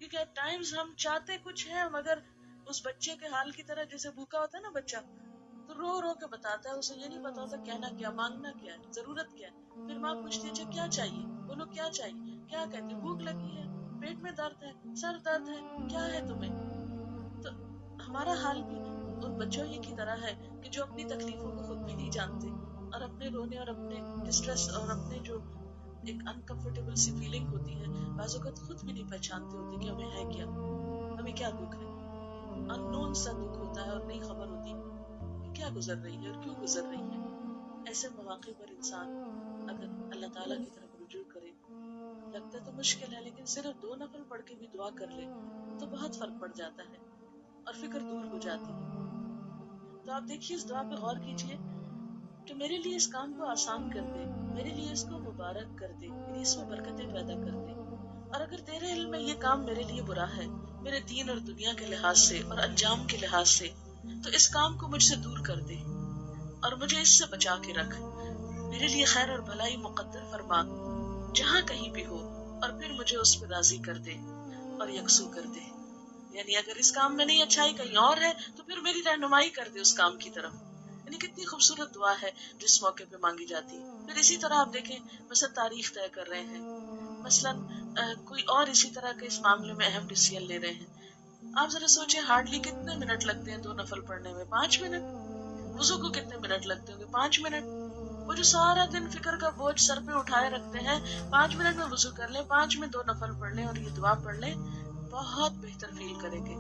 کیونکہ at Times ہم چاہتے کچھ ہے مگر اس بچے کے حال کی طرح، جیسے بھوکا ہوتا ہے نا بچہ تو رو رو کے بتاتا ہے، اسے یہ نہیں پتا ہوتا کہنا کیا، مانگنا کیا ہے، ضرورت کیا ہے. پھر ماں پوچھتی ہے اچھا کیا چاہیے، بولو کیا چاہیے، کیا کہتے بھوک لگی ہے، پیٹ میں درد ہے، سر درد ہے، کیا ہے تمہیں. تو ہمارا حال بھی ان بچوں ہی کی طرح ہے کہ جو اپنی تکلیفوں کو خود بھی نہیں جانتے اور اپنے رونے اور اپنے ڈسٹریس اور اپنے جو ایک انکمفرٹیبل سی فیلنگ ہوتی ہے بعض اوقات خود بھی نہیں پہچانتے ہوتے کہ ہمیں ہے کیا، ہمیں کیا دکھ ہے. ان نون سا دکھ ہوتا ہے اور نہیں خبر ہوتی کہ کیا گزر رہی ہے اور کیوں گزر رہی ہے. ایسے مواقع پر انسان اگر اللہ تعالیٰ کی طرف رجوع کرے، لگتا تو مشکل ہے لیکن صرف 2 نفل پڑھ کے بھی دعا کر لے تو بہت فرق پڑ جاتا ہے اور فکر دور ہو جاتی ہے. تو آپ دیکھیے اس دعا پہ غور کیجئے کہ میرے لیے اس کام کو آسان کر دے، میرے لیے اس کو مبارک کر دے، یعنی اس میں برکتیں پیدا کر دے. اور اگر تیرے علم میں یہ کام میرے لیے برا ہے، میرے دین اور دنیا کے لحاظ سے اور انجام کے لحاظ سے، تو اس کام کو مجھ سے دور کر دے اور مجھے اس سے بچا کے رکھ. میرے لیے خیر اور بھلائی مقدر فرما جہاں کہیں بھی ہو، اور پھر مجھے اس پہ راضی کر دے اور یکسو کر دے. یعنی اگر اس کام میں نہیں اچھائی کہیں اور ہے تو پھر میری رہنمائی کر دے اس کام کی طرف. یعنی کتنی خوبصورت دعا ہے جس موقع پہ مانگی جاتی ہے. پھر اسی طرح آپ دیکھیں مثلا تاریخ طے کر رہے ہیں، مثلا کوئی اور اسی طرح کے اس معاملے میں اہم ڈیسیژن لے رہے ہیں. آپ ذرا سوچیں ہارڈلی کتنے منٹ لگتے ہیں 2 نفل پڑھنے میں؟ 5 منٹ. وضو کو کتنے منٹ لگتے ہوں گے؟ 5 منٹ. وہ جو سارا دن فکر کا بوجھ سر پہ اٹھائے رکھتے ہیں، 5 منٹ میں وضو کر لیں، 5 میں 2 نفل پڑھ لیں اور یہ دعا پڑھ لیں، بہت بہتر فیل کریں گے.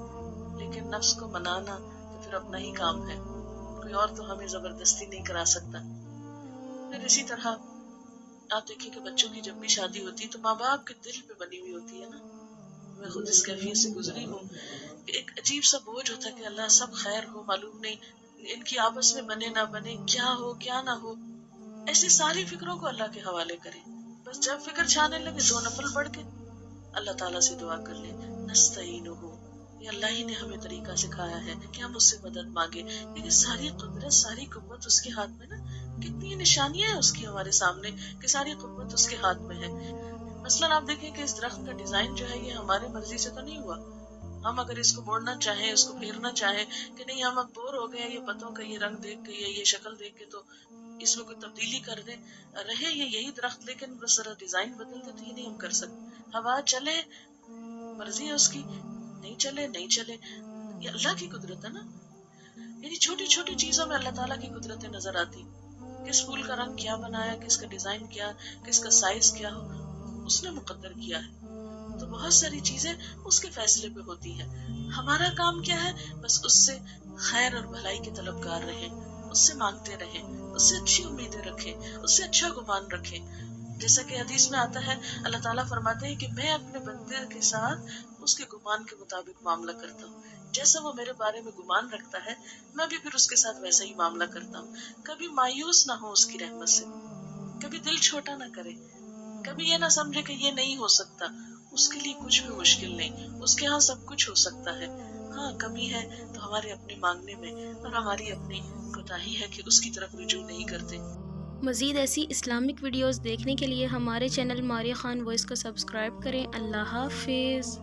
لیکن نفس کو منانا تو پھر اپنا ہی کام ہے، کوئی اور تو ہمیں زبردستی نہیں کرا سکتا. پھر اسی طرح آپ دیکھیں کہ بچوں کی جب بھی شادی ہوتی ہے تو ماں باپ کے دل پہ بنی ہوئی ہوتی ہے نا. میں خود اس کیفیت سے گزری ہوں کہ ایک عجیب سا بوجھ ہوتا ہے کہ اللہ سب خیر ہو، معلوم نہیں ان کی آپس میں بنے نہ بنے، کیا ہو کیا نہ ہو. ایسی ساری فکروں کو اللہ کے حوالے کریں. بس جب فکر چھانے لگے 2 نفل پڑھ کے اللہ تعالیٰ سے دعا کر لیں، نستعینہ، یہ اللہ ہی نے ہمیں طریقہ سکھایا ہے کہ ہم اس سے مدد مانگے. لیکن ساری قدرت ساری قوت اس کے ہاتھ میں نا. کتنی نشانیاں ہیں اس کی ہمارے سامنے کہ ساری قوت اس کے ہاتھ میں ہے. مثلاً آپ دیکھیں کہ اس درخت کا ڈیزائن جو ہے یہ ہمارے مرضی سے تو نہیں ہوا. ہم اگر اس کو موڑنا چاہیں، اس کو پھیرنا چاہیں کہ نہیں ہم اب بور ہو گئے یہ پتوں کا یہ رنگ دیکھ کے یا یہ شکل دیکھ کے، تو اس میں کوئی تبدیلی کر دیں، رہے یہ یہی درخت لیکن بس ذرا ڈیزائن بدل دے، تو یہ نہیں ہم کر سکتے. ہوا چلے مرضی ہے اس کی، نہیں چلے نہیں چلے، یہ اللہ کی قدرت ہے نا. یعنی چھوٹی چھوٹی چیزوں میں اللہ تعالیٰ کی قدرتیں نظر آتی. کس پھول کا رنگ کیا بنایا، کس کا ڈیزائن کیا، کس کا سائز کیا ہو، اس نے مقدر کیا ہے. تو بہت ساری چیزیں اس کے فیصلے پہ ہوتی ہیں. ہمارا کام کیا ہے؟ بس اس سے خیر اور بھلائی کے طلبگار رہیں، اس سے مانگتے رہیں، اس سے اچھی امیدیں رکھیں، اس سے اچھا گمان رکھیں. جیسا کہ حدیث میں آتا ہے اللہ تعالیٰ فرماتے ہیں کہ میں اپنے بندے کے ساتھ اس کے گمان کے مطابق معاملہ کرتا ہوں. جیسا وہ میرے بارے میں گمان رکھتا ہے میں بھی پھر اس کے ساتھ ویسا ہی معاملہ کرتا ہوں. کبھی مایوس نہ ہو اس کی رحمت سے، کبھی دل چھوٹا نہ کرے، کبھی یہ نہ سمجھے کہ یہ نہیں ہو سکتا. اس کے لیے کچھ بھی مشکل نہیں، اس کے ہاں سب کچھ ہو سکتا ہے. ہاں کمی ہے تو ہمارے اپنے مانگنے میں اور ہماری اپنی کوتاہی ہے کہ اس کی طرف رجوع نہیں کرتے. مزید ایسی اسلامک ویڈیوز دیکھنے کے لیے ہمارے چینل ماریہ خان وائس کو سبسکرائب کریں. اللہ حافظ.